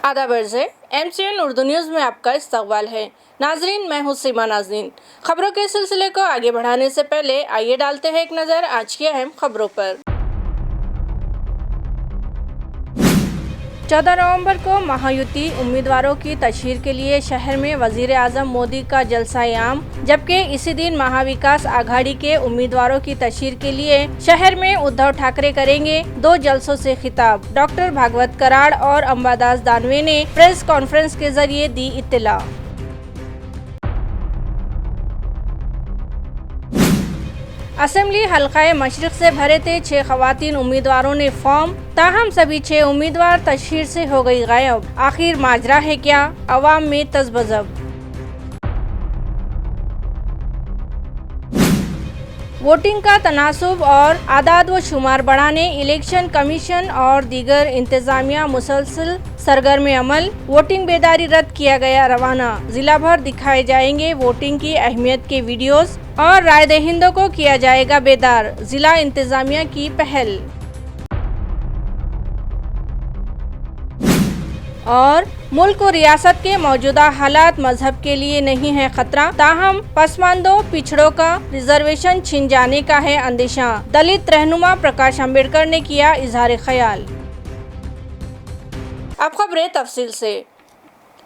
आदाब अर्ज़ है। MCN उर्दू न्यूज़ में आपका इस्तकबाल है। नाजरीन, मैं हूँ सीमा नाजरीन। खबरों के सिलसिले को आगे बढ़ाने से पहले आइए डालते हैं एक नज़र आज की अहम खबरों पर। 14 नवंबर को महायुति उम्मीदवारों की तशहीर के लिए शहर में वजीर आजम मोदी का जलसा-ए-आम, जबकि इसी दिन महाविकास आघाड़ी के उम्मीदवारों की तशहीर के लिए शहर में उद्धव ठाकरे करेंगे 2 जलसों से खिताब। डॉक्टर भागवत कराड़ और अंबादास दानवे ने प्रेस कॉन्फ्रेंस के जरिए दी इत्तला। असेंबली हल्काए मशरिक से भरे थे 6 खवातीन उम्मीदवारों ने फॉर्म, ताहम सभी 6 उम्मीदवार तशहीर से हो गई गायब। आखिर माजरा है क्या? अवाम में तज़बज़ब। वोटिंग का तनासुब और आदाद व शुमार बढ़ाने इलेक्शन कमीशन और दीगर इंतजामिया मुसलसल सरगर्म अमल। वोटिंग बेदारी रद्द किया गया रवाना। जिला भर दिखाए जाएंगे वोटिंग की अहमियत के वीडियोस और राय दहिंदों को किया जाएगा बेदार। जिला इंतजामिया की पहल। और मुल्क व रियासत के मौजूदा हालात मजहब के लिए नहीं है खतरा, ताहम पसमानदों पिछड़ों का रिजर्वेशन छिन जाने का है अंदेशा। दलित रहनुमा प्रकाश अम्बेडकर ने किया इजहार ख्याल। अब खबरें तफसील से।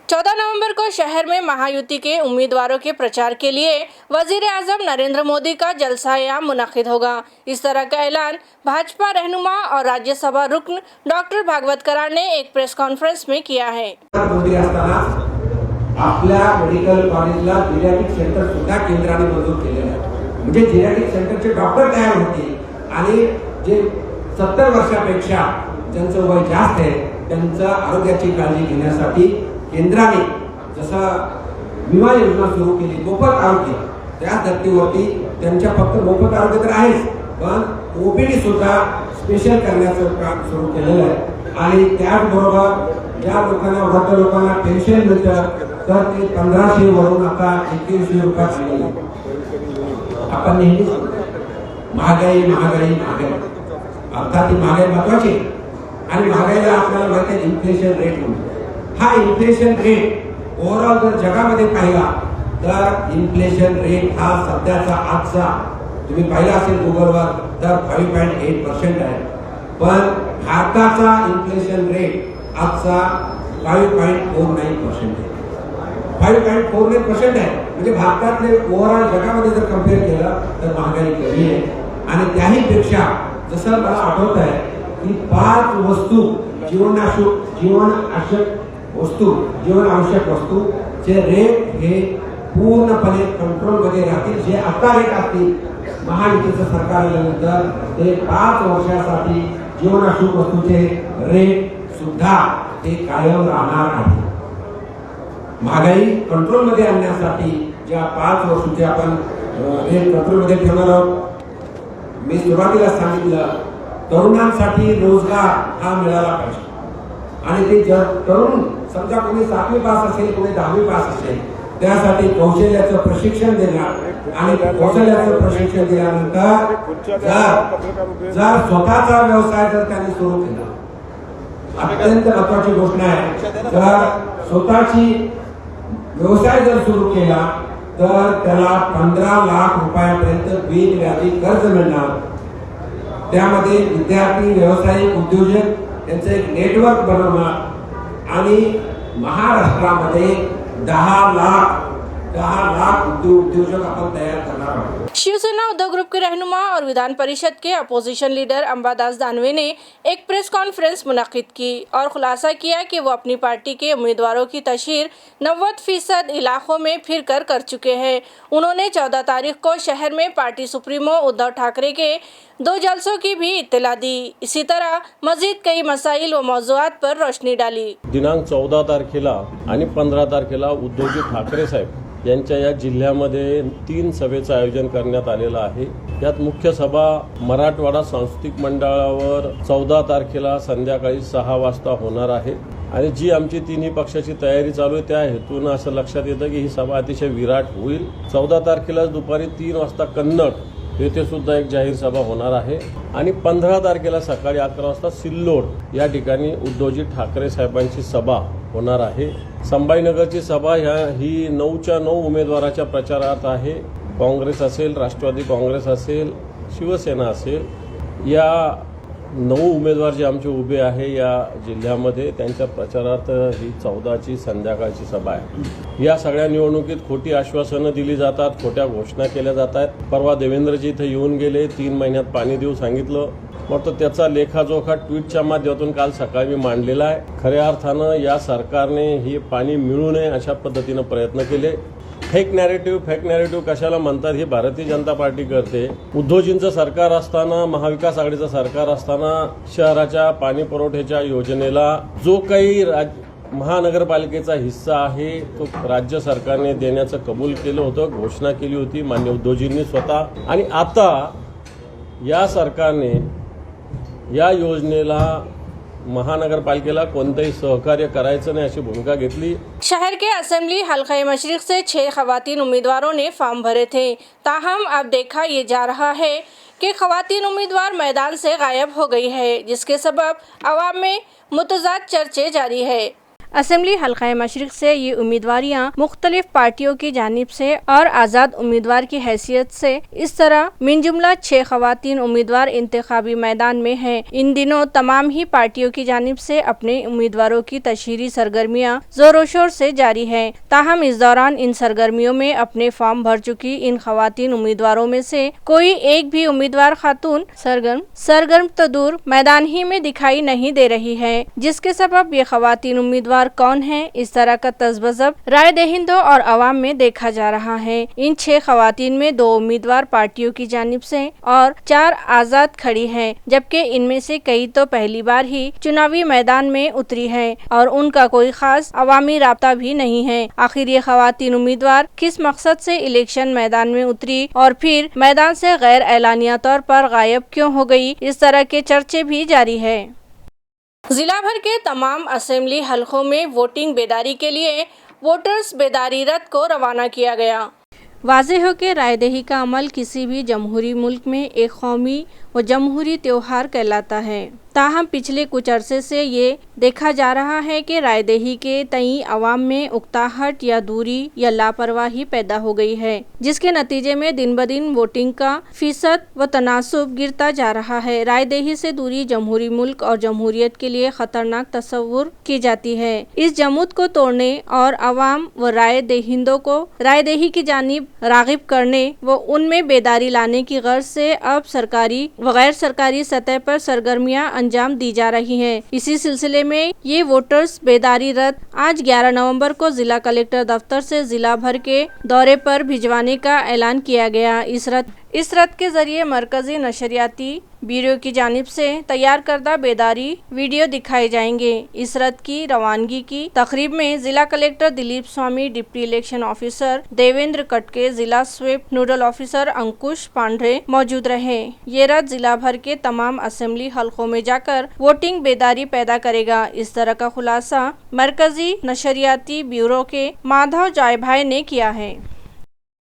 14 नवंबर को शहर में महायुति के उम्मीदवारों के प्रचार के लिए वजीर आजम नरेंद्र मोदी का जलसा-ए-आम मुनक्किद होगा। इस तरह का ऐलान भाजपा रहनुमा और राज्यसभा रुकन डॉक्टर भागवत कराड़ ने एक प्रेस कॉन्फ्रेंस में किया है। आपल्या मेडिकल कॉलेजला जिरॅटिक सेंटर सुद्धा केंद्राने मंजूर केलेलं आहे। म्हणजे जिरॅटिक सेंटरचे डॉक्टर तयार होतील आणि जे 70 वर्षापेक्षा ज्यांचं वय जास्त आहे त्यांच्या आरोग्याची काळजी घेण्यासाठी केंद्राने जसा विमा योजना सुरू केली मोफत आरोग्य, त्या धर्तीवरती त्यांच्या फक्त मोफत आरोग्य तर आहेच, पण ओपीडी सुद्धा स्पेशल करण्याचं काम सुरू केलेलं आहे। आणि त्याचबरोबर ज्या लोकांना वृद्ध लोकांना पेन्शन मिळतं तर ते 1500 वरून आता 2100 रुपये झालेले आहे। आपण नेहमी महागाई महागाई महागाई अर्थात ही महागाई महत्वाची आणि महागाईला आपल्याला माहिती आहे इन्फ्लेशन रेट म्हणून। हा इन्फ्लेशन रेट ओव्हरऑल जर जगामध्ये पाहिला तर इन्फ्लेशन रेट हा सध्याचा आजचा तुम्ही पाहिला असेल गुगलवर तर 5.8% आहे, पण भारताचा इन्फ्लेशन रेट आजचा 5.49% आहे। 5.49% आहे म्हणजे भारतातले ओव्हरऑल जगामध्ये जर कंपेअर केलं तर महागाई कमी आहे। आणि त्याही पेक्षा जसं मला आठवत आहे की 5 वस्तू जीवन आवश्यक वस्तू चे रेट हे पूर्णपणे कंट्रोल मध्ये राहतील। जे आता रेट असतील महायुतीचं सरकार आल्यानंतर ते 5 वर्षासाठी जीवनावश्यक वस्तूचे रेट सुद्धा ते कायम राहणार आहे। महागाई कंट्रोल मध्ये आणण्यासाठी ज्या 5 वर्षाचे आपण रेट कंट्रोल मध्ये ठेवणार आहोत। मी सुरुवातीला सांगितलं तरुणांसाठी रोजगार हा मिळाला पाहिजे आणि ते तरुण समजा कोणी 7वी पास असेल कोणी 10वी पास असेल त्यासाठी कौशल्याचं प्रशिक्षण देणार आणि कौशल्याचं प्रशिक्षण दिल्यानंतर जर स्वतःचा व्यवसाय जर त्यांनी सुरू केला, अत्यंत महत्वाची गोष्ट आहे, जर स्वतःची व्यवसाय जर सुरू केला तर त्याला 15 लाख रुपयापर्यंत बिनव्याजी कर्ज मिळणार। त्यामध्ये विद्यार्थी व्यावसायिक उद्योजक यांचं एक नेटवर्क बनवणार आणि महाराष्ट्रामध्ये 10 लाख उद्योजक अपन तैयार करना है। शिवसेना उद्धव ग्रुप के रहनुमा और विधान परिषद के अपोजिशन लीडर अंबादास दानवे ने एक प्रेस कॉन्फ्रेंस मुनक्किद की और खुलासा किया कि वो अपनी पार्टी के उम्मीदवारों की तशहीर 90% इलाकों में फिर कर चुके हैं। उन्होंने 14 तारीख को शहर में पार्टी सुप्रीमो उद्धव ठाकरे के 2 जलसों की भी इत्तला दी। इसी तरह मजीद कई मसाइल व मौजूआत पर रोशनी डाली। दिनांक 14 तारखेला आणि 15 तारखेला उद्धवजी ठाकरे साहेब यांच्या या जिल्ह्यामध्ये 3 सभेचं आयोजन करण्यात आलेलं आहे। यात मुख्य सभा मराठवाडा सांस्कृतिक मंडळावर 14 तारखेला संध्याकाळी 6 वाजता होणार आहे आणि जी आमची तिन्ही पक्षाची तयारी चालू आहे त्या हेतून असं लक्षात येतं की ही सभा अतिशय विराट होईल। 14 तारखेला दुपारी 3 वाजता कन्नड येथे सुद्धा एक जाहीर सभा होणार आहे आणि 15 तारखेला सकाळी 11 वाजता सिल्लोड या ठिकाणी उद्धवजी ठाकरे साहेबांची सभा होणार आहे। संभाजीनगरची सभा ही 9च्या 9 उमेदवाराच्या प्रचारात आहे। काँग्रेस असेल, राष्ट्रवादी काँग्रेस असेल, शिवसेना असेल, या 9 उमेदवार जे आमचे उभे आहे या जिल्ह्यामध्ये, त्यांच्या प्रचारात ही 14ची संध्याकाळची सभा आहे। या सगळ्या निवडणुकीत खोटी आश्वासनं दिली जातात, खोट्या घोषणा केल्या जातात। परवा देवेंद्रजी इथे येऊन गेले, 3 महिन्यात पाणी देऊ सांगितलं, मग त्याचा लेखाजोखा ट्विटच्या माध्यमातून काल सकाळी मी मांडलेला आहे। खऱ्या अर्थानं या सरकारने हे पाणी मिळू नये अशा पद्धतीनं प्रयत्न केले। फेक नॅरेटिव्ह कशाला म्हणतात, ही भारतीय जनता पार्टी करते। उद्धवजींचं सरकार असताना, महाविकास आघाडीचं सरकार असताना शहराच्या पाणी पुरवठ्याच्या योजनेला जो काही महानगरपालिकेचा हिस्सा आहे तो राज्य सरकारने देण्याचं कबूल केलं होतं, घोषणा केली होती माननीय उद्धवजींनी स्वतः। आणि आता या सरकारने या योजनेला महानगरपालिकेला कोणतेही सहकार्य करायचं नहीं ऐसी भूमिका घेतली। शहर के असेंबली हल्का मशरिक से 6 खवातीन उम्मीदवारों ने फॉर्म भरे थे। ताहम अब देखा ये जा रहा है कि खवातीन उम्मीदवार मैदान से गायब हो गई है, जिसके सबब अवाम में मुतज़ाद चर्चे जारी है। असेंबली हल्का मशरिक से ये उम्मीदवारियां मुख्तलिफ पार्टियों की जानिब से और आज़ाद उम्मीदवार की हैसियत से इस तरह मिन जुमला 6 खवातीन उम्मीदवार इंतखाबी मैदान में हैं। इन दिनों तमाम ही पार्टियों की जानिब से अपने उम्मीदवारों की तशहीरी सरगर्मियां जोरों शोर से जारी हैं। ताहम इस दौरान इन सरगर्मियों में अपने फॉर्म भर चुकी इन खवातीन उम्मीदवारों में से कोई एक भी उम्मीदवार खातून सरगर्म तो दूर मैदान ही में दिखाई नहीं दे रही है, जिसके सबब ये खवातीन उम्मीदवार कौन है, इस तरह का तज़बज़ब राय दहिंदों और अवाम में देखा जा रहा है। इन 6 खवातीन में 2 उम्मीदवार पार्टियों की जानिब से और 4 आज़ाद खड़ी हैं, जबकि इनमें से कई तो पहली बार ही चुनावी मैदान में उतरी है और उनका कोई खास अवामी राब्ता भी नहीं है। आखिर ये खवातीन उम्मीदवार किस मकसद से इलेक्शन मैदान में उतरी और फिर मैदान से गैर एलानिया तौर पर गायब क्यों हो गई, इस तरह के चर्चे भी जारी है। जिला भर के तमाम असेंबली हलकों में वोटिंग बेदारी के लिए वोटर्स बेदारी रथ को रवाना किया गया। वाज़ेह हो कि रायदही का अमल किसी भी जमहूरी मुल्क में एक कौमी व जमहूरी त्यौहार कहलाता है। ताहम पिछले कुछ अरसे से ये देखा जा रहा है कि रायदही के तई अवाम में उकताहट या दूरी या लापरवाही पैदा हो गई है, जिसके नतीजे में दिन ब दिन वोटिंग का फीसद व तनासुब गिरता जा रहा है। रायदही से दूरी जमहूरी मुल्क और जमहूरियत के लिए खतरनाक तस्वुर की जाती है। इस जमूत को तोड़ने और अवाम व राय दहिंदों को रायदही की जानिब रागिब करने व उनमें बेदारी लाने की गर्ज से अब सरकारी व गैर सरकारी सतह पर सरगर्मियां अंजाम दी जा रही हैं। इसी सिलसिले में ये वोटर्स बेदारी रथ आज 11 नवंबर को जिला कलेक्टर दफ्तर से जिला भर के दौरे पर भिजवाने का ऐलान किया गया। इस रथ के जरिए मरकजी नशरियाती ब्यूरो की जानिब से तैयार करदा बेदारी वीडियो दिखाए जाएंगे। इस रथ की रवानगी की तकरीब में जिला collector Dilip Swami, deputy election officer Devendra कटके, जिला स्वीप नोडल ऑफिसर अंकुश पांढरे मौजूद रहे। ये रथ जिला भर के तमाम असेंबली हलकों में जाकर वोटिंग बेदारी पैदा करेगा। इस तरह का खुलासा मरकजी नशरियाती ब्यूरो के माधव जायभाई ने किया है।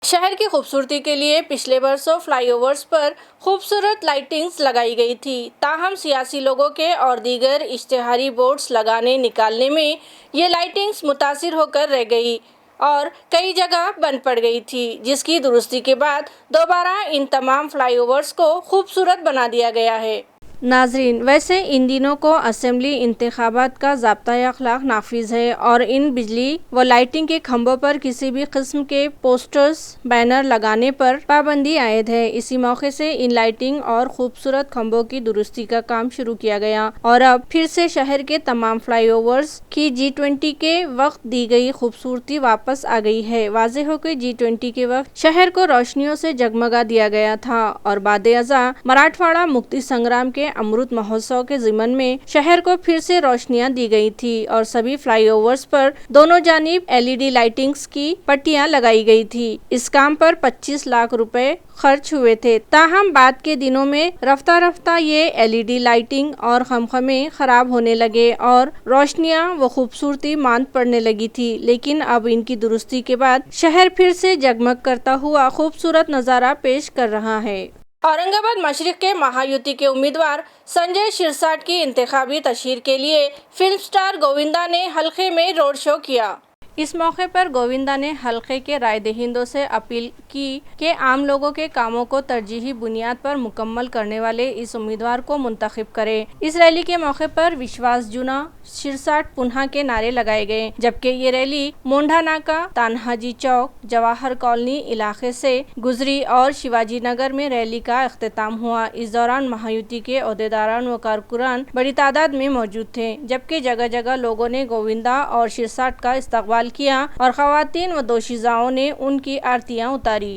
शहर की खूबसूरती के लिए पिछले वर्षों फ्लाईओवर्स पर खूबसूरत लाइटिंग्स लगाई गई थी। ताहम सियासी लोगों के और दीगर इश्तिहारी बोर्ड्स लगाने निकालने में ये लाइटिंग्स मुतासिर होकर रह गई और कई जगह बंद पड़ गई थी, जिसकी दुरुस्ती के बाद दोबारा इन तमाम फ्लाईओवर्स को खूबसूरत बना दिया गया है। नाजरीन, वैसे इन दिनों को असेंबली इंतखाबात का ज़ाब्ता-ए-अखलाक नाफिज है और इन बिजली व लाइटिंग के खंभों पर किसी भी किस्म के पोस्टर्स बैनर लगाने पर पाबंदी आयद है। इसी मौके से इन लाइटिंग और खूबसूरत खंभों की दुरुस्ती का काम शुरू किया गया और अब फिर से शहर के तमाम फ्लाईओवर्स की G20 के वक्त दी गई खूबसूरती वापस आ गई है। वाज़ेह हो कि G20 के वक्त शहर को रोशनियों से जगमगा दिया गया था और बाद-ए-अज़ा मराठवाड़ा मुक्ति संग्राम के अमृत महोत्सव के ज़िमन में शहर को फिर से रोशनियां दी गई थी और सभी फ्लाईओवर्स पर दोनों जानिब LED लाइटिंग्स की पट्टियां लगाई गई थी। इस काम पर 25 लाख रुपए खर्च हुए थे। ताहम बाद के दिनों में रफ्ता रफ्ता ये LED लाइटिंग और खमखमे खराब होने लगे और रोशनियां व खूबसूरती मांद पड़ने लगी थी, लेकिन अब इनकी दुरुस्ती के बाद शहर फिर से जगमग करता हुआ खूबसूरत नज़ारा पेश कर रहा है। औरंगाबाद मशरिक के महायुति के उम्मीदवार संजय शिरसाट की इंतखाबी तशहीर के लिए फिल्म स्टार गोविंदा ने हल्के में रोड शो किया। इस मौके पर गोविंदा ने हल्के के रायदहिंदों से अपील की कि आम लोगों के कामों को तरजीही बुनियाद पर मुकम्मल करने वाले इस उम्मीदवार को मुंतखब करें। इस रैली के मौके पर विश्वास जुना शिरसाट पुनः के नारे लगाए गए, जबकि ये रैली मोंढा नाका, तान्हाजी चौक, जवाहर कॉलोनी इलाके से गुजरी और शिवाजी नगर में रैली का अख्तिताम हुआ। इस दौरान महायुति के ओहदेदारान व कारकुनान बड़ी तादाद में मौजूद थे, जबकि जगह जगह लोगों ने गोविंदा और शिरसाट का इस्तकबाल किया और खवातीन व दोशीज़ाओं ने उनकी आरतियां उतारी।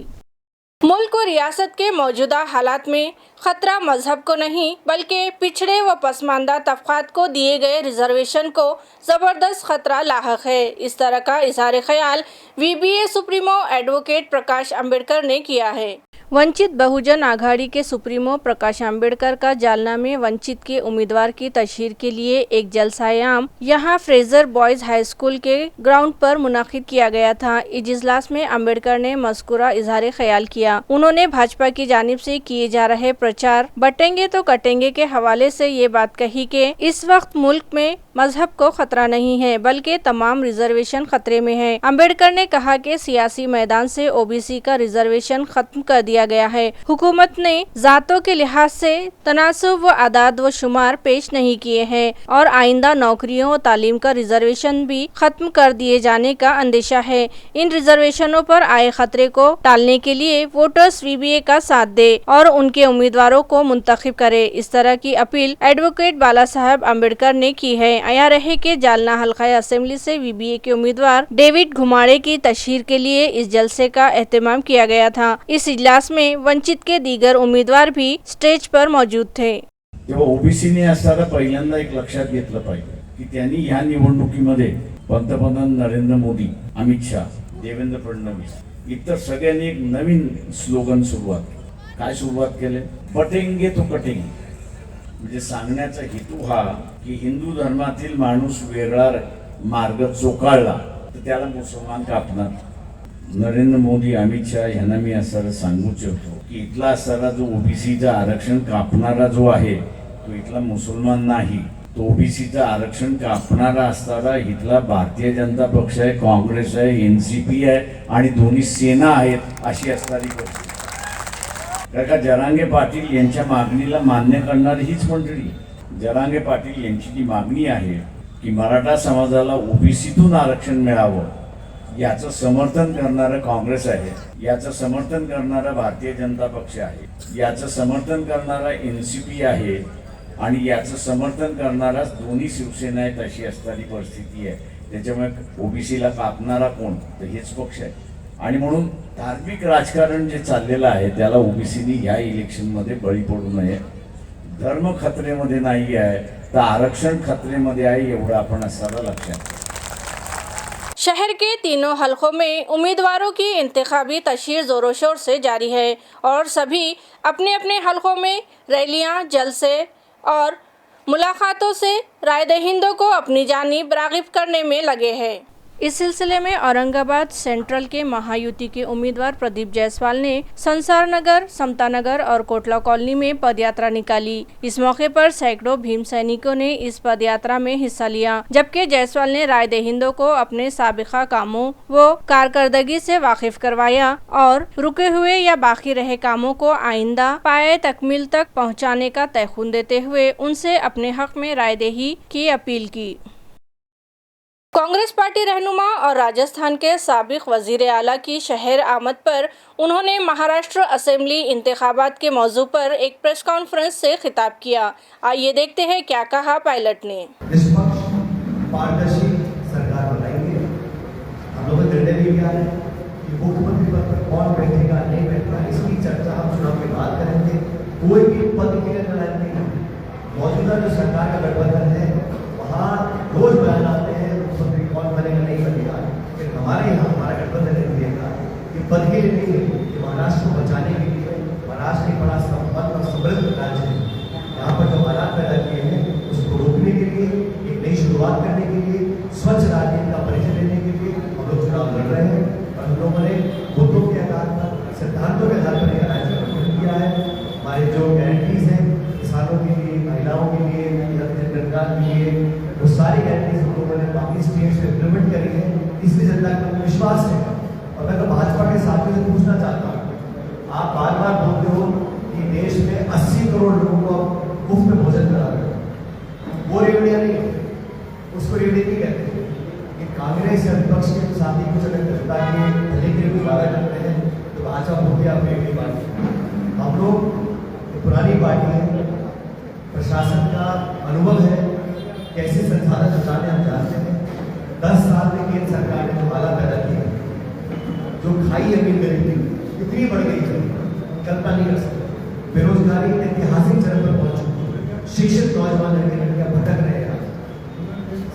मुल्क व रियासत के मौजूदा हालात में खतरा मजहब को नहीं बल्कि पिछड़े व पसमानदा तबकात को दिए गए रिजर्वेशन को ज़बरदस्त खतरा लाहक है। इस तरह का इज़हार ख्याल VBA सुप्रीमो एडवोकेट प्रकाश अम्बेडकर ने किया है। वंचित बहुजन आघाड़ी के सुप्रीमो प्रकाश अम्बेडकर का जालना में वंचित के उम्मीदवार की तशहीर के लिए एक जलसायाम यहां फ्रेजर बॉयज हाई स्कूल के ग्राउंड पर मुनाकिद किया गया था। इस इजलास में अम्बेडकर ने मज़कूरा इज़हार ख्याल किया। उन्होंने भाजपा की जानिब से किए जा रहे प्रचार बटेंगे तो कटेंगे के हवाले से ये बात कही कि इस वक्त मुल्क में मजहब को खतरा नहीं है बल्कि तमाम रिजर्वेशन खतरे में है। अम्बेडकर ने कहा कि सियासी मैदान से OBC का रिजर्वेशन खत्म कर दिया गया है। हुकूमत ने जातों के लिहाज से तनासुब व आदाद व शुमार पेश नहीं किए हैं और आइंदा नौकरियों और तालीम का रिजर्वेशन भी खत्म कर दिए जाने का अंदेशा है। इन रिजर्वेशनों पर आए खतरे को टालने के लिए वोटर्स VBA का साथ दे और उनके उम्मीदवारों को मुंतखब करे। इस तरह की अपील एडवोकेट बाला साहब अम्बेडकर ने की है। आया रहे के जालना हल्का असेंबली से VBA के उम्मीदवार डेविड घुमाड़े की तशहीर के लिए इस जलसे का एहतमाम किया गया था। इस इजलास में वंचित के दीगर उम्मीदवार भी स्टेज पर मौजूद थे। तेव्हा OBCने असताना पहिल्यांदा एक लक्षात घेतलं पाहिजे की त्यांनी ह्या निवडणुकीमध्ये पंतप्रधान नरेंद्र मोदी, अमित शाह, देवेंद्र फडणवीस इतर सगळ्यांनी एक नवीन स्लोगन सुरुवात केले, बटेंगे तो कटेंगे। म्हणजे सांगण्याचा हेतू हा की हिंदू धर्मातील माणूस वेगळा मार्ग चोकाळला तर त्याला मुसलमान कापणार। नरेंद्र मोदी, अमित शाह यांना मी असं सांगू इच्छितो की इथला असणारा जो OBCचा आरक्षण कापणारा जो आहे तो इथला मुसलमान नाही, तो OBCचा आरक्षण कापणारा असणारा इथला भारतीय जनता पक्ष आहे, काँग्रेस आहे, NCP आहे आणि दोन्ही सेना आहेत अशी असणारी गोष्ट। कारण का जरांगे पाटील यांच्या मागणीला मान्य करणारी हीच मंडळी। जरांगे पाटील यांची जी मागणी आहे की मराठा समाजाला OBCतून आरक्षण मिळावं, याचं समर्थन करणारं काँग्रेस आहे, याचं समर्थन करणारा भारतीय जनता पक्ष आहे, याचं समर्थन करणारा NCP आहे आणि याचं समर्थन करणारा दोन्ही शिवसेना आहेत अशी असणारी परिस्थिती आहे। त्याच्यामुळे OBCला कापणारा कोण तर हेच पक्ष आहे आणि म्हणून धार्मिक राजकारण जे चाललेलं आहे त्याला OBCनी या इलेक्शनमध्ये बळी पडू नये। धर्म खतरेमध्ये नाही आहे तर आरक्षण खतरेमध्ये आहे एवढं आपण असताना लक्षात। शहर के तीनों हलकों में उम्मीदवारों की इंतखाबी तशहीर जोरों शोर से जारी है और सभी अपने अपने हलकों में रैलियां, जलसे और मुलाकातों से रायदहिंदों को अपनी जानिब राग़िब करने में लगे हैं। इस सिलसिले में औरंगाबाद सेंट्रल के महायुति के उम्मीदवार प्रदीप जायसवाल ने संसार नगर, समता नगर और कोटला कॉलोनी में पदयात्रा निकाली। इस मौके पर सैकड़ों भीम सैनिकों ने इस पदयात्रा में हिस्सा लिया, जबकि जायसवाल ने रायदहिंदों को अपने साबिका कामों व कारकर्दगी से वाकिफ करवाया और रुके हुए या बाकी रहे कामों को आइंदा पाए तकमील तक पहुँचाने का तयखुन देते हुए उनसे अपने हक में रायदही की अपील की। कांग्रेस पार्टी रहनुमा और राजस्थान के साबिक वजीर आला की शहर आमद पर उन्होंने महाराष्ट्र असेंबली इंतखाबात के मौजू पर एक प्रेस कॉन्फ्रेंस से खिताब किया। आइए देखते हैं क्या कहा पायलट ने। निष्पक्ष पारदर्शी सरकार बनाएंगे। हम लोग निर्णय लिया है कि मुख्यमंत्री पद पर कौन बैठेगा नहीं बैठेगा इसकी चर्चा हम चुनाव के बाद करेंगे। कोई भी पद के लिए लड़ाएंगे। मौजूदा जो सरकार का गठबंधन है वहाँ रोज बयान आते हैं मुख्यमंत्री कौन बनेगा नहीं बनेगा, लेकिन हमारे यहाँ हमारा गठबंधन दिएगा कि पद के लिए नहीं है कि महाराष्ट्र को बचाने के लिए। महाराष्ट्र एक बड़ा संपन्न और समृद्ध राज्य है। यहाँ पर जो हालात पैदा किए हैं उसको रोकने के लिए, एक नई शुरुआत करने के लिए, स्वच्छ राजनीति का परिचय देने के लिए हम लोग चुनाव लड़ रहे हैं और हम लोगों ने मुद्दों के आधार पर, सिद्धांतों के आधार पर यह राज्य गठन किया है। अपनी स्टेट्स में इम्प्लीमेंट करी है, इसलिए जनता का विश्वास है। और मैं तो भाजपा के साथियों से पूछना चाहता हूँ, आप बार बार बोलते हो कि देश में 80 करोड़ लोगों को मुफ्त में भोजन करा रहे हो, वो रेवड़िया नहीं है, उसको रेवड़ी नहीं कहते। कि कांग्रेस या विपक्ष के साथी कुछ अगर जनता के भले के लिए वादा करते हैं तो भाजपा बोलते आप रेवड़ी पार्टी। हम लोग पुरानी पार्टी है, प्रशासन का अनुभव है, कैसे संसाधन जुटाने हम जानते हैं। 10 साल में केंद्र सरकार ने जो हालात पैदा किए, जो खाई अमीर गरीबी इतनी बढ़ गई है, कल्पना नहीं कर सकते। बेरोजगारी ऐतिहासिक चरम पर पहुंच चुकी है, शिक्षित नौजवान लड़कियां भटक रहे हैं।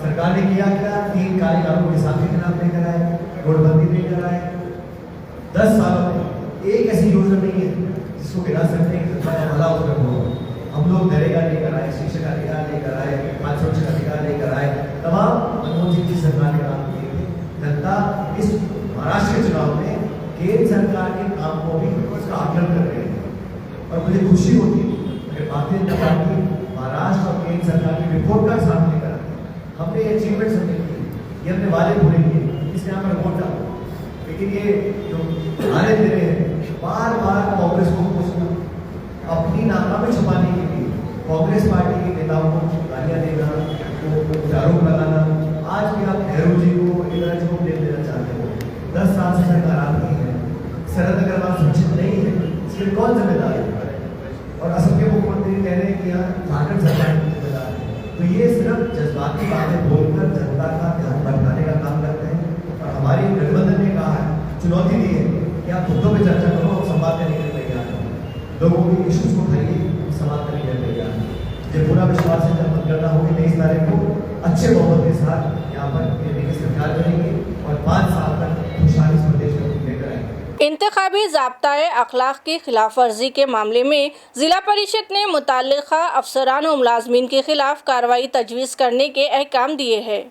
सरकार ने किया क्या? 3 काले कानून किसान के खिलाफ लेकर आए, नोटबंदी लेकर आए। 10 सालों में एक ऐसी योजना नहीं है जिसको गिरा सकते हैं कि भला उसमें हो। हम लोग नरेगा लेकर आए, शिक्षक अधिकार लेकर आए, खाद्य सुरक्षा अधिकार लेकर आए, तमाम मनमोहन सिंह की सरकार ने काम किए थे। जनता इस महाराष्ट्र के चुनाव में केंद्र सरकार के काम को भी उसका आकलन कर रहे हैं। और मुझे खुशी होती है अगर भारतीय जनता पार्टी महाराष्ट्र और केंद्र सरकार की रिपोर्ट का सामने लेकर आती है। हमने ये अचीवमेंट्स हमने किए, ये अपने वादे पूरे किए, इसने यहाँ पर वोट डाला। लेकिन ये जो नारे दे रहे हैं, बार बार कांग्रेस को पूछना, अपनी नाकामी छुपाने के लिए कांग्रेस पार्टी के नेताओं को गालियां देना, उनको आरोप लगाना। आज भी आप नेहरू जी को, इंदिरा जी को देना चाहते हो। 10 साल से सरकार आपकी है, शरद अग्रवाल सुरक्षित नहीं है, इसके लिए कौन जिम्मेदार है? और असम के मुख्यमंत्री कह रहे हैं कि यहाँ झारखंड सरकार जिम्मेदार है। तो ये सिर्फ जज्बाती बातें बोलकर जनता का ध्यान भटकाने का काम करते हैं। और हमारी गठबंधन ने कहा है, चुनौती दी है कि आप मुद्दों पर चर्चा करो, संवाद करने के लिए तैयार हैं, लोगों के इश्यूज को उठाइए, संवाद करने के लिए तैयार हैं। मुझे पूरा विश्वास है जब मतगणना होगी 23 तारीख को, अच्छे बहुमत के साथ यहाँ पर की सरकार करेंगे और 5 साल तक खुशहाली इस प्रदेश को लेकर आएंगे। इंतखाबी ज़ाब्ता-ए अखलाक की खिलाफ वर्जी के मामले में जिला परिषद ने मुताल्लिका अफसरान और मुलाजमीन के खिलाफ कार्रवाई तजवीज़ करने के अहकाम दिए हैं।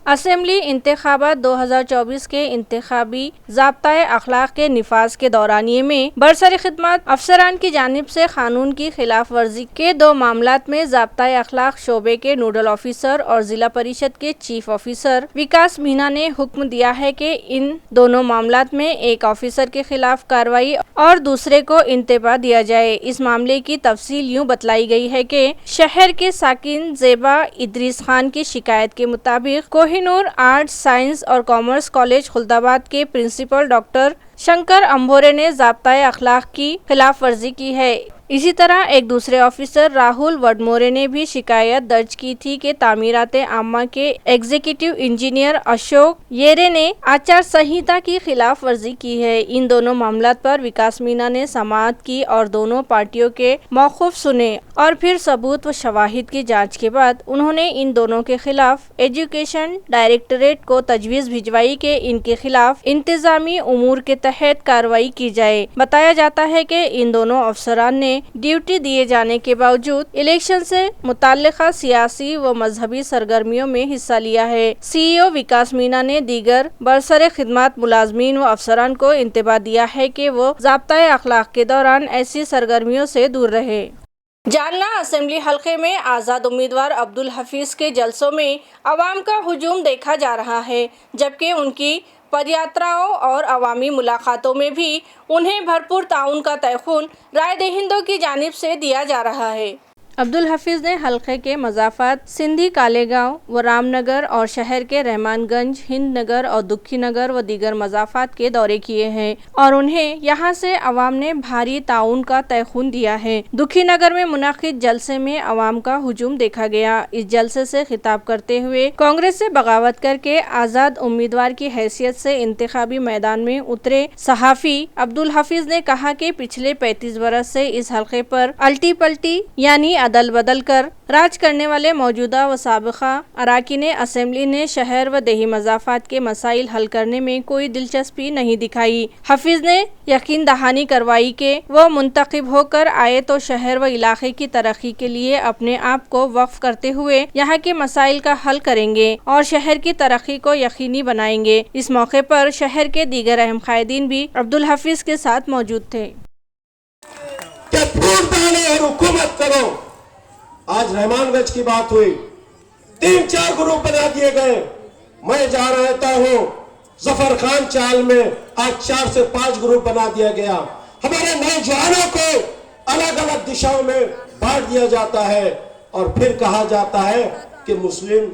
असेंबली इंतखाबात 2024 के इंतखाबी ज़ाब्ता-ए अखलाक के निफाज के दौरानिये में बरसर खिदमत अफसरान की जानिब से कानून की खिलाफ वर्जी के 2 मामलात में ज़ाब्ता-ए अखलाक शोबे के नोडल ऑफिसर और जिला परिषद के चीफ ऑफिसर विकास मीना ने हुक्म दिया है कि इन दोनों मामलात में एक ऑफिसर के खिलाफ कार्रवाई और दूसरे को इंतबा दिया जाए। इस मामले की तफसील यूँ बतलाई गई है कि शहर के साकिन ज़ेबा इदरीस खान की शिकायत के मुताबिक कोहिनूर आर्ट्स साइंस और कॉमर्स कॉलेज खुलदाबाद के प्रिंसिपल डॉक्टर शंकर अंभोरे ने ज़ाब्ता-ए अखलाक की खिलाफ वर्जी की है। इसी तरह एक दूसरे ऑफिसर राहुल वडमोरे ने भी शिकायत दर्ज की थी कि तामीराते आम्मा के एग्जीक्यूटिव इंजीनियर अशोक येरे ने आचार संहिता की खिलाफ वर्जी की है। इन दोनों मामलों पर विकास मीना ने समाअत की और दोनों पार्टियों के मौक़िफ़ सुने और फिर सबूत व शवाहिद की जांच के बाद उन्होंने इन दोनों के खिलाफ एजुकेशन डायरेक्टरेट को तजवीज़ भिजवाई कि इनके खिलाफ इंतजामी उमूर के तहत कार्रवाई की जाए। बताया जाता है कि इन दोनों अफसरान ने ड्यूटी दिए जाने के बावजूद इलेक्शन से मुताल्लिका सियासी व मजहबी सरगर्मियों में हिस्सा लिया है। CEO विकास मीना ने दीगर बरसर खिदमत मुलाजमीन व अफसरान को इंतबा दिया है कि वो ज़ाब्ता-ए अखलाक के दौरान ऐसी सरगर्मियों से दूर रहे। जालना असेंबली हलके में आज़ाद उम्मीदवार अब्दुल हफीज़ के जलसों में अवाम का हुजूम देखा जा रहा है, जबकि उनकी पदयात्राओं और अवामी मुलाकातों में भी उन्हें भरपूर ताउन का तयखुन राय दहिंदों की जानिब से दिया जा रहा है। अब्दुल हफीज़ ने हल्के के मज़ाफ़ात सिंधी कालेगांव व रामनगर और शहर के रहमानगंज, हिंद नगर और दुखी नगर व दीगर मज़ाफ़ात के दौरे किए हैं और उन्हें यहां से अवाम ने भारी ताउन का तयखुन दिया है। दुखी नगर में मुनाकिद जलसे में अवाम का हुजूम देखा गया। इस जलसे से खिताब करते हुए कांग्रेस से बगावत करके आज़ाद उम्मीदवार की हैसियत से इंतखाबी मैदान में उतरे सहाफ़ी अब्दुल हफीज़ ने कहा कि पिछले 35 बरस से इस हल्के पर अल्टी पल्टी यानी अदल बदल कर राज करने वाले मौजूदा व साबिक़ा अराकीन असेंबली ने शहर व देही मज़ाफ़ात के मसाइल हल करने में कोई दिलचस्पी नहीं दिखाई। हफीज़ ने यकीन दहानी करवाई कि वो मुंतखब होकर आए तो शहर व इलाके की तरक्की के लिए अपने आप को वक्फ करते हुए यहाँ के मसाइल का हल करेंगे और शहर की तरक्की को यकीनी बनाएंगे। इस मौके पर शहर के दीगर अहम कायदीन भी अब्दुल हफीज़ के साथ मौजूद थे। हुकूमत करो। आज रहमानगंज की बात हुई, 3-4 ग्रुप बना दिए गए, मैं जहां रहता हूं जफर खान चाल में आज 4 से 5 ग्रुप बना दिया गया। हमारे नौजवानों को अलग अलग दिशाओं में बांट दिया जाता है और फिर कहा जाता है कि मुस्लिम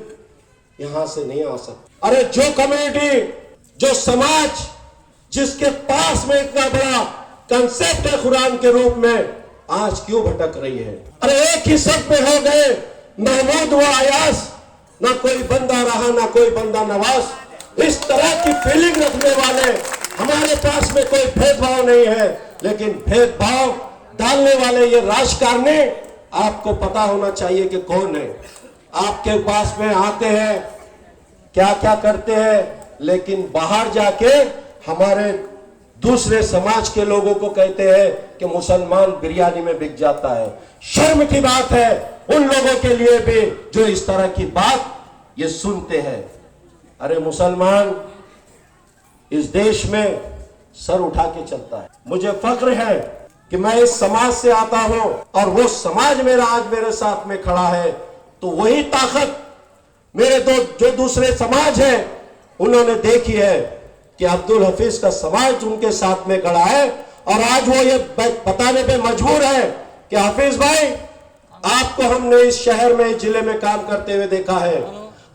यहां से नहीं आ सकते। अरे जो कम्युनिटी, जो समाज जिसके पास में इतना बड़ा कंसेप्ट है कुरान के रूप में, आज क्यों भटक रही है? अरे एक ही सब में हो गए महमूद व अयास, ना कोई बंदा रहा ना कोई बंदा नवाज। इस तरह की फीलिंग रखने वाले हमारे पास में कोई भेदभाव नहीं है, लेकिन भेदभाव डालने वाले ये राजकारणी आपको पता होना चाहिए कि कौन है। आपके पास में आते हैं, क्या क्या करते हैं, लेकिन बाहर जाके हमारे दूसरे समाज के लोगों को कहते हैं कि मुसलमान बिरयानी में बिक जाता है। शर्म की बात है उन लोगों के लिए भी जो इस तरह की बात ये सुनते हैं। अरे मुसलमान इस देश में सर उठा के चलता है। मुझे फख्र है कि मैं इस समाज से आता हूं और वो समाज मेरा आज मेरे साथ में खड़ा है। तो वही ताकत मेरे जो दूसरे समाज हैं उन्होंने देखी है कि अब्दुल हफीज का समाज उनके साथ में खड़ा है और आज वो ये बताने पे मजबूर है कि हफीज भाई, आपको हमने इस शहर में, इस जिले में काम करते हुए देखा है।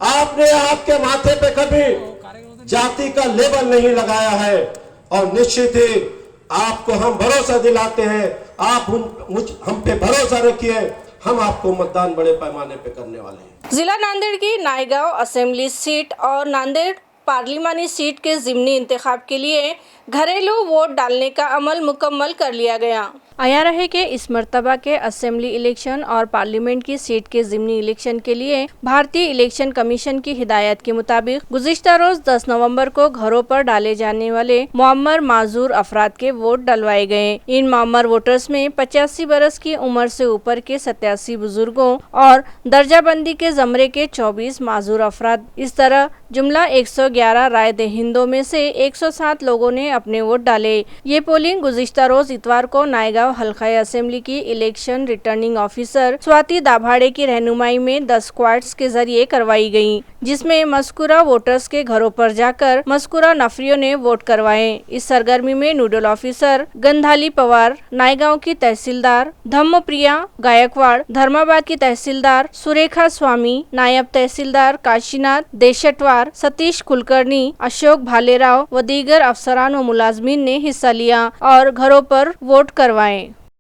आपने आपके माथे पे कभी जाति का लेबल नहीं लगाया है और निश्चित ही आपको हम भरोसा दिलाते हैं, आप हम पे भरोसा रखिए, हम आपको मतदान बड़े पैमाने पे करने वाले हैं। जिला नांदेड़ की नायगांव असेंबली सीट और नांदेड़ पार्लिमानी सीट के ज़िमनी इंतखाब के लिए घरेलू वोट डालने का अमल मुकम्मल कर लिया गया। आया रहे कि इस मर्तबा के असेंबली इलेक्शन और पार्लियामेंट की सीट के ज़िमनी इलेक्शन के लिए भारतीय इलेक्शन कमीशन की हिदायत के मुताबिक गुज़िश्ता रोज 10 नवंबर को घरों पर डाले जाने वाले मुअम्मर माजूर अफराद के वोट डलवाए गए। इन मुअम्मर वोटर्स में 85 बरस की उम्र से ऊपर के 87 बुजुर्गों और दर्जाबंदी के जमरे के 24 माजूर अफराद। इस तरह जुमला 111 राय दहिंदों में से 107 लोगों ने अपने वोट डाले। ये पोलिंग गुज़िश्ता रोज इतवार को नायगांव हल्का असेंबली की election returning officer Swati Dabhade की रहनुमाई में 10 स्क्वाड्स के जरिए करवाई गई, जिसमें मस्कुरा वोटर्स के घरों पर जाकर मस्कुरा नफरियों ने वोट करवाए। इस सरगर्मी में नोडल ऑफिसर गंधाली पवार, नायगांव की तहसीलदार धम्मप्रिया गायकवाड़, धर्माबाद की तहसीलदार सुरेखा स्वामी, नायब तहसीलदार काशीनाथ देशटवार, सतीश कुलकर्णी, अशोक भालेराव व दीगर अफसरान व मुलाजमीन ने हिस्सा लिया और घरों पर वोट करवाए।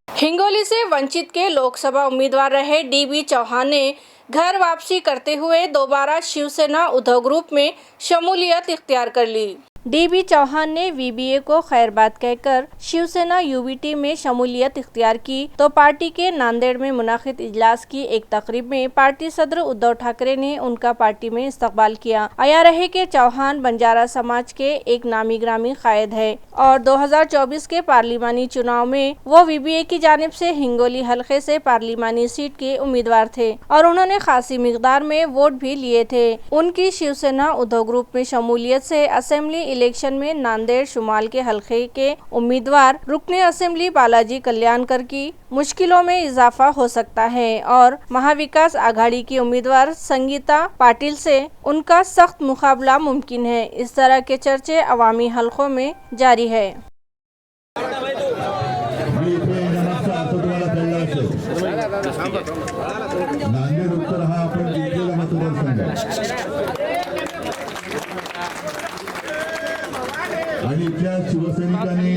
हिंगोली से वंचित के लोकसभा उम्मीदवार रहे डीबी चौहान ने घर वापसी करते हुए दोबारा शिवसेना उद्धव ग्रुप में शमूलियत इख्तियार कर ली। डीबी चौहान ने वीबीए को खैर बात कहकर शिवसेना यूबीटी में शमूलियत इख्तियार की तो पार्टी के नांदेड़ में मुनाकिद इजलास की एक तकरीब में पार्टी सदर उद्धव ठाकरे ने उनका पार्टी में इस्तकबाल किया। आया रहे कि चौहान बंजारा समाज के एक नामी ग्रामी कायद है और 2024 के पार्लिमानी चुनाव में वो वीबीए की जानिब से हिंगोली हल्के से पार्लिमानी सीट के उम्मीदवार थे और उन्होंने खासी मिकदार में वोट भी लिए थे। उनकी शिवसेना उद्धव ग्रुप में शमूलियत से असेंबली इलेक्शन में नांदेड़ शुमाल के हल्के के उम्मीदवार रुकने असेंबली बालाजी कल्याणकर की मुश्किलों में इजाफा हो सकता है और महाविकास आघाड़ी की उम्मीदवार संगीता पाटिल से उनका सख्त मुकाबला मुमकिन है। इस तरह के चर्चे अवामी हलकों में जारी है। नांदेड उत्तर हा आपण जिंकलेला मतदारसंघ आणि त्या शिवसैनिकांनी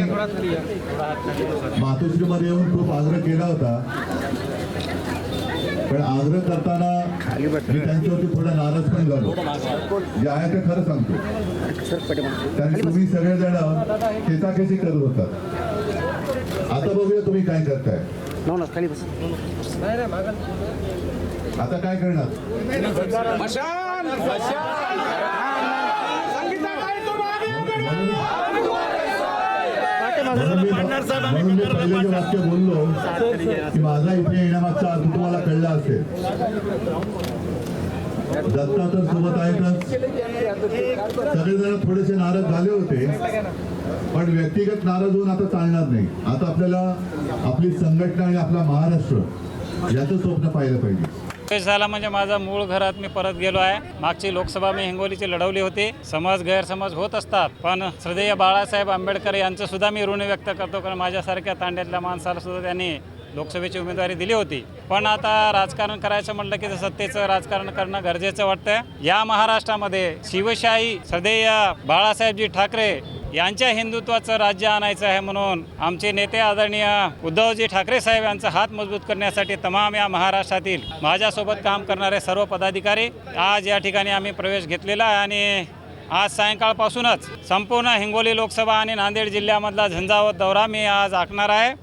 मातोश्रीमध्ये येऊन खूप आग्रह केला होता, पण आग्रह करताना मी त्यांच्यावरती थोडा नाराज पण झालो। जे आहे ते खरं सांगतो, कारण तुम्ही सगळेजण खेचाखेची करत होतात। आता बघूया तुम्ही काय करताय। आता काय करणार? म्हणून मी पहिले जे वाक्य बोललो की माझा इथे येण्यामागचा अर्थ तुम्हाला कळला असेल। दत्ता तर सोबत आहेतच, सगळेजण थोडेसे नाराज झाले होते, पण व्यक्तिगत नाराज होऊन आता चालणार नाही। आता आपल्याला आपली संघटना आणि आपला महाराष्ट्र याचं स्वप्न पाहिलं पाहिजे। प्रवेश झाला म्हणजे माझा मूळ घरात मी परत गेलो आहे. मागची लोकसभा मी हिंगोलीची लढवली होती. समज गैरसमज होत असतात, पण श्रद्धेय बाळासाहेब आंबेडकर यांचं सुद्धा मी ऋण व्यक्त करतो, कारण माझ्यासारख्या तांड्यातल्या माणसाला सुद्धा त्यांनी लोकसभेची उमेदवारी दिली होती. पण आता राजकारण करायचं म्हटलं की सत्तेचं राजकारण करणं गरजेचं वाटतं. या महाराष्ट्रामध्ये शिवशाही श्रद्धेय बाळासाहेबजी ठाकरे यांच्या हिंदुत्वाचं राज्य आणायचं आहे, म्हणून आमचे नेते आदरणीय उद्धवजी ठाकरे साहेब यांचा हात मजबूत करण्यासाठी तमाम या महाराष्ट्रातील माझ्यासोबत काम करणारे सर्व पदाधिकारी आज या ठिकाणी आम्ही प्रवेश घेतलेला आहे. आणि आज सायंकाळपासूनच संपूर्ण हिंगोली लोकसभा आणि नांदेड जिल्ह्यामधला झंझावत दौरा मी आज आखणार आहे.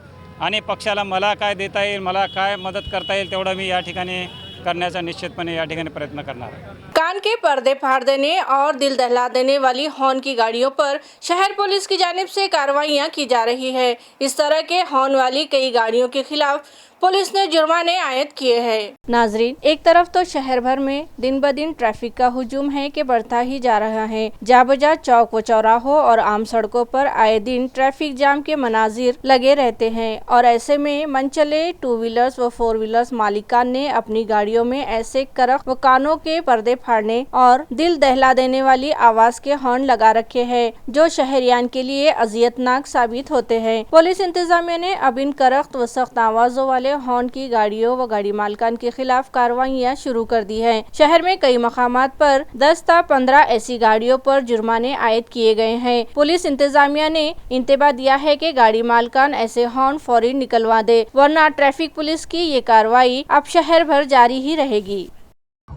आणि पक्षाला मला काय देता येईल, मला काय मदत करता येईल तेवढं मी या ठिकाणी करण्याचा निश्चितपणे या ठिकाणी प्रयत्न करणार आहे. कान के पर्दे फाड़ देने और दिल दहला देने वाली हॉर्न की गाड़ियों पर शहर पुलिस की जानिब से कार्रवाइयां की जा रही है. इस तरह के हॉर्न वाली कई गाड़ियों के खिलाफ पुलिस ने जुर्माने आयद किए हैं. नाजरीन, एक तरफ तो शहर भर में दिन ब दिन ट्रैफिक का हुजूम है कि बढ़ता ही जा रहा है. जाबजा चौक व चौराहों और आम सड़कों पर आए दिन ट्रैफिक जाम के मनाजिर लगे रहते हैं और ऐसे में मनचले 2 व्हीलर्स व 4 व्हीलर्स मालिकान ने अपनी गाड़ियों में ऐसे करख व कानों के पर्दे फाड़ने और दिल दहला देने वाली आवाज के हॉर्न लगा रखे हैं, जो शहरियान के लिए अजियतनाक साबित होते हैं. पुलिस इंतजामिया ने अब इन करख्त व सख्त आवाजों वाले हॉर्न की गाड़ियों व गाड़ी मालकान के खिलाफ कार्रवाइयां शुरू कर दी है. शहर में कई मकामात पर 10 से 15 ऐसी गाड़ियों पर जुर्माने आयद किए गए हैं. पुलिस इंतजामिया ने इंतबा दिया है कि गाड़ी मालकान ऐसे हॉर्न फौरी निकलवा दे, वरना ट्रैफिक पुलिस की ये कार्रवाई अब शहर भर जारी ही रहेगी.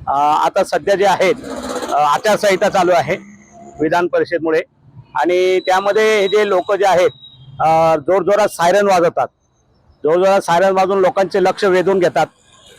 आता सध्या जे आहेत आचारसंहिता चालू आहे विधान परिषदेमुळे, आणि त्यामध्ये हे जे लोक जे आहेत जोरजोरात सायरन वाजवतात. जोरजोरात सायरन वाजवून लोकांचे लक्ष वेधून घेतात,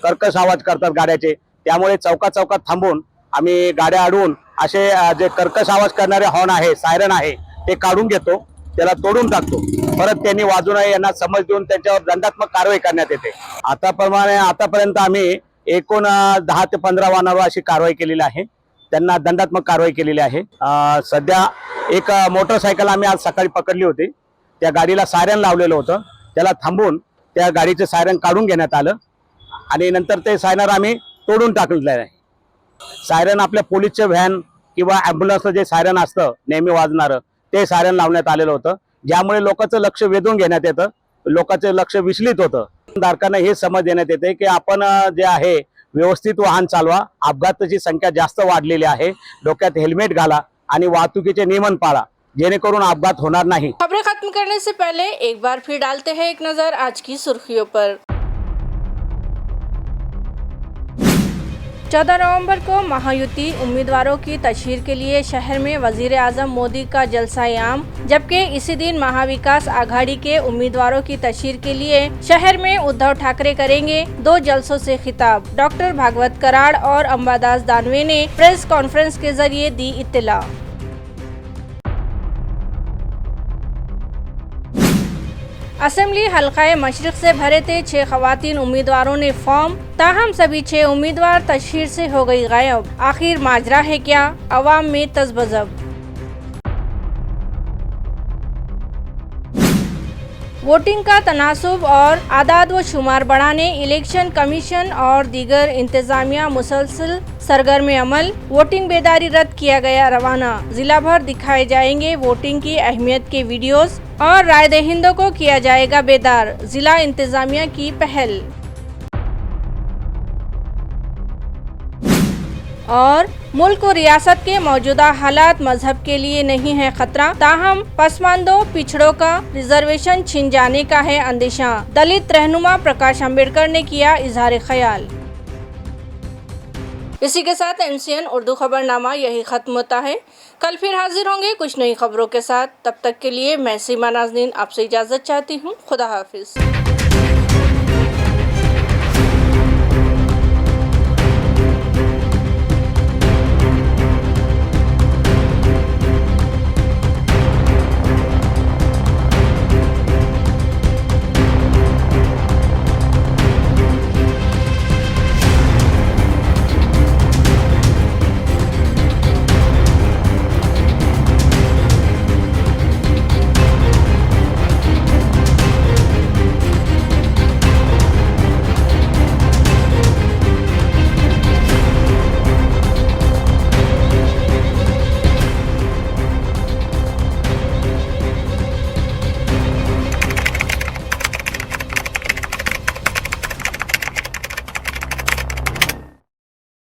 कर्कश आवाज करतात गाड्याचे. त्यामुळे चौकात थांबून आम्ही गाड्या अडवून असे जे कर्कश आवाज करणारे हॉर्न आहे, सायरन आहे, ते काढून घेतो, त्याला तोडून टाकतो. परत त्यांनी वाजू नये यांना समज देऊन त्यांच्यावर दंडात्मक कारवाई करण्यात येते. आतापर्यंत आम्ही एकूण 10 ते 15 वाहनांवर अशी कारवाई केलेली आहे, त्यांना दंडात्मक कारवाई केलेली आहे. सध्या एक मोटरसायकल आम्ही आज सकाळी पकडली होती. त्या गाडीला सायरन लावलेलं होतं, त्याला थांबून त्या गाडीचे सायरन काढून घेण्यात आलं आणि नंतर ते सायरन आम्ही तोडून टाकलेलं आहे. सायरन आपल्या पोलीसचे व्हॅन किंवा ॲम्ब्युलन्सचं जे सायरन असतं नेहमी वाजणारं, ते सायरन लावण्यात आलेलं होतं, ज्यामुळे लोकांचं लक्ष वेधून घेण्यात येतं, लोकांचं लक्ष विचलित होतं. धारकांना हे समज देण्यात येते की आपण जे आहे व्यवस्थित वाहन चालवा. अपघाताची संख्या जास्त वाढलेली आहे. डोक्यात हेल्मेट घाला आणि वाहतुकीचे नियमन पाळा, जेणेकरून अपघात होणार नाही. खबरें खत्म करने से पहले एक बार फिर डालते हैं एक नजर आज की सुर्खियों पर. 14 नवंबर को महायुति उम्मीदवारों की तशहीर के लिए शहर में वजीर आजम मोदी का जलसा-ए-आम, जबकि इसी दिन महाविकास आघाड़ी के उम्मीदवारों की तशहीर के लिए शहर में उद्धव ठाकरे करेंगे 2 जलसों से खिताब. डॉक्टर भागवत कराड़ और अंबादास दानवे ने प्रेस कॉन्फ्रेंस के जरिए दी इत्तला. असेंबली हल्काए मशरिक से भरे थे 6 खवातीन उम्मीदवारों ने फॉर्म, ताहम सभी 6 उम्मीदवार तशहीर से हो गई गायब. आखिर माजरा है क्या, अवाम में तज़बज़ब. वोटिंग का तनासुब और आदाद व शुमार बढ़ाने इलेक्शन कमीशन और दीगर इंतजामिया मुसलसल सरगर्म अमल. वोटिंग बेदारी रद्द किया गया रवाना. जिला भर दिखाए जाएंगे वोटिंग की अहमियत के वीडियोस और राय दहिंदों को किया जाएगा बेदार. जिला इंतजामिया की पहल. और मुल्क और रियासत के मौजूदा हालात मजहब के लिए नहीं है खतरा, ताहम पसमानदों पिछड़ों का रिजर्वेशन छिन जाने का है अंदेशा. दलित रहनुमा प्रकाश अंबेडकर ने किया इजहार ख्याल. इसी के साथ MCN उर्दू खबरनामा यही खत्म होता है. कल फिर हाजिर होंगे कुछ नई खबरों के साथ. तब तक के लिए मैं सीमा नाज़नीन आपसे इजाज़त चाहती हूँ. खुदा हाफिज.